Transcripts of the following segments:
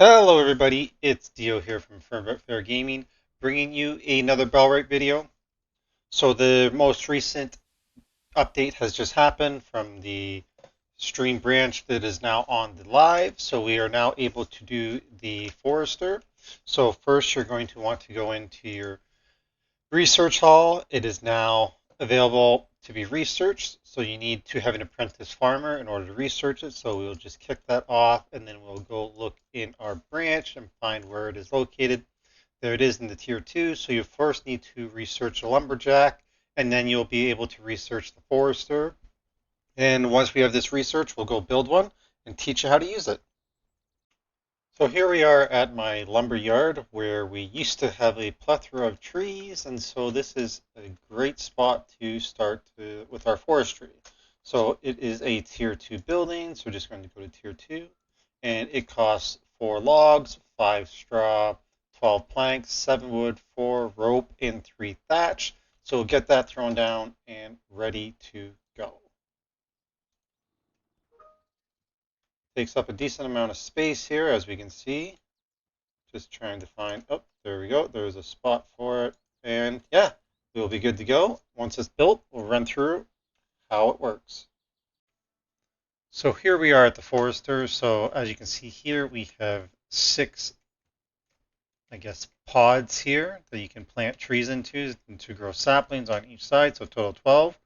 Hello everybody, it's Dio here from Fair Gaming, bringing you another Bellwright video. So the most recent update has just happened from the stream branch that is now on the live. So we are now able to do the forester. So first you're going to want to go into your research hall. It is now available to be researched. So you need to have an apprentice farmer in order to research it. So we'll just kick that off and then we'll go look in our branch and find where it is located. There it is in the tier 2. So you first need to research a lumberjack and then you'll be able to research the forester. And once we have this research, we'll go build one and teach you how to use it. So here we are at my lumber yard where we used to have a plethora of trees, and so this is a great spot to start with our forestry. So it is a tier 2 building, so we're just going to go to tier 2, and it costs 4 logs, 5 straw, 12 planks, 7 wood, 4 rope, and 3 thatch. So we'll get that thrown down and ready to go. Takes up a decent amount of space here, as we can see. Just trying to find, oh, there we go. There's a spot for it. And yeah, we'll be good to go. Once it's built, we'll run through how it works. So here we are at the forester. So as you can see here, we have 6, I guess, pods here that you can plant trees into and to grow saplings on each side. So total 12.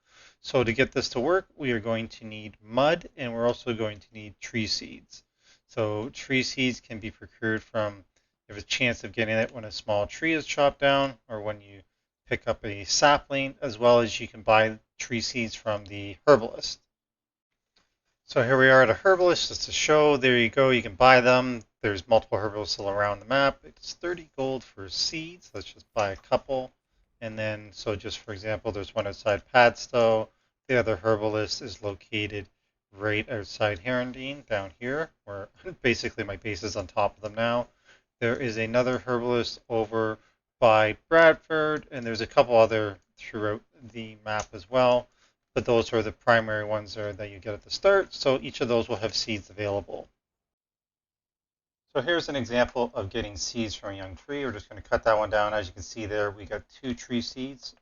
So to get this to work, we are going to need mud and we're also going to need tree seeds. So tree seeds can be procured from, you have a chance of getting it when a small tree is chopped down or when you pick up a sapling, as well as you can buy tree seeds from the herbalist. So here we are at a herbalist, just to show, there you go, you can buy them. There's multiple herbalists all around the map. It's 30 gold for seeds. Let's just buy a couple. And then, so just for example, there's one outside Padstow. The other herbalist is located right outside Herondine, down here, where basically my base is on top of them now. There is another herbalist over by Bradford, and there's a couple other throughout the map as well, but those are the primary ones that you get at the start, so each of those will have seeds available. So here's an example of getting seeds from a young tree. We're just going to cut that one down. As you can see there, we got 2 tree seeds.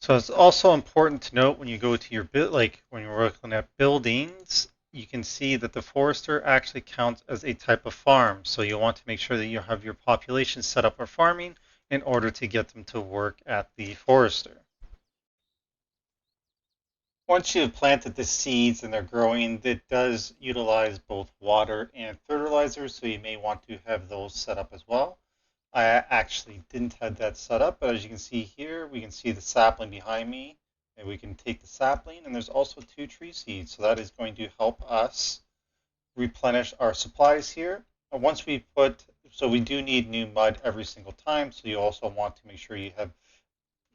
So it's also important to note when you go to your like when you're looking at buildings, you can see that the forester actually counts as a type of farm. So you'll want to make sure that you have your population set up for farming in order to get them to work at the forester. Once you have planted the seeds and they're growing, it does utilize both water and fertilizer, so you may want to have those set up as well. I actually didn't have that set up, but as you can see here, we can see the sapling behind me, and we can take the sapling, and there's also 2 tree seeds, so that is going to help us replenish our supplies here. And once we put, so we do need new mud every single time, so you also want to make sure you have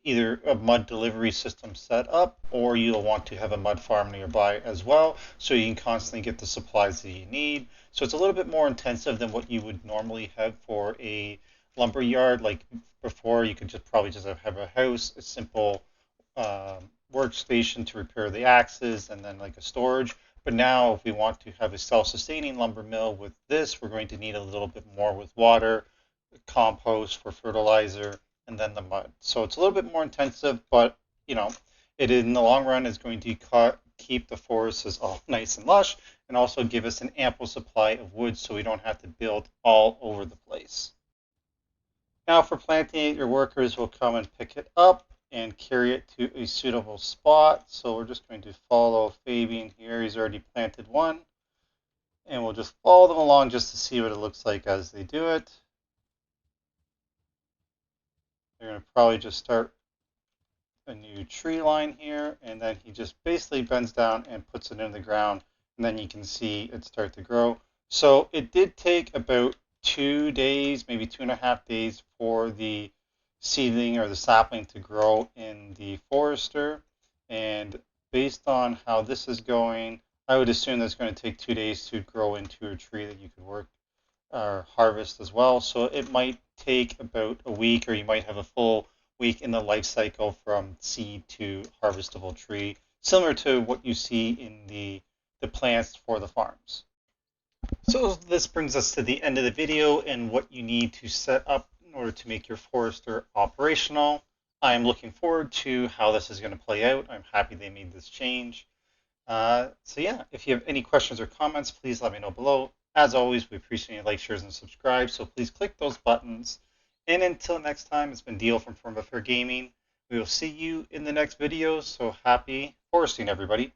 either a mud delivery system set up or you'll want to have a mud farm nearby as well so you can constantly get the supplies that you need. So it's a little bit more intensive than what you would normally have for a lumber yard. Like before, you could just probably just have a house, a simple workstation to repair the axes, and then like a storage. But now if we want to have a self-sustaining lumber mill with this, we're going to need a little bit more with water, compost for fertilizer, and then the mud. So it's a little bit more intensive, but it in the long run is going to keep the forests all nice and lush and also give us an ample supply of wood so we don't have to build all over the place. Now for planting it, your workers will come and pick it up and carry it to a suitable spot. So we're just going to follow Fabian here. He's already planted one. And we'll just follow them along just to see what it looks like as they do it. They're going to probably just start a new tree line here, and then he just basically bends down and puts it in the ground, and then you can see it start to grow. So it did take about 2 days, maybe 2.5 days for the seedling or the sapling to grow in the forester, and based on how this is going, I would assume that's going to take 2 days to grow into a tree that you could work or harvest as well. So it might take about a week, or you might have a full week in the life cycle from seed to harvestable tree, similar to what you see in the plants for the farms. So this brings us to the end of the video and what you need to set up in order to make your forester operational. I am looking forward to how this is going to play out. I'm happy they made this change. So yeah, if you have any questions or comments, please let me know below. As always, we appreciate your like, shares, and subscribe. So please click those buttons. And until next time, it's been Deal from Firm Fair Gaming. We will see you in the next video. So happy foresting, everybody.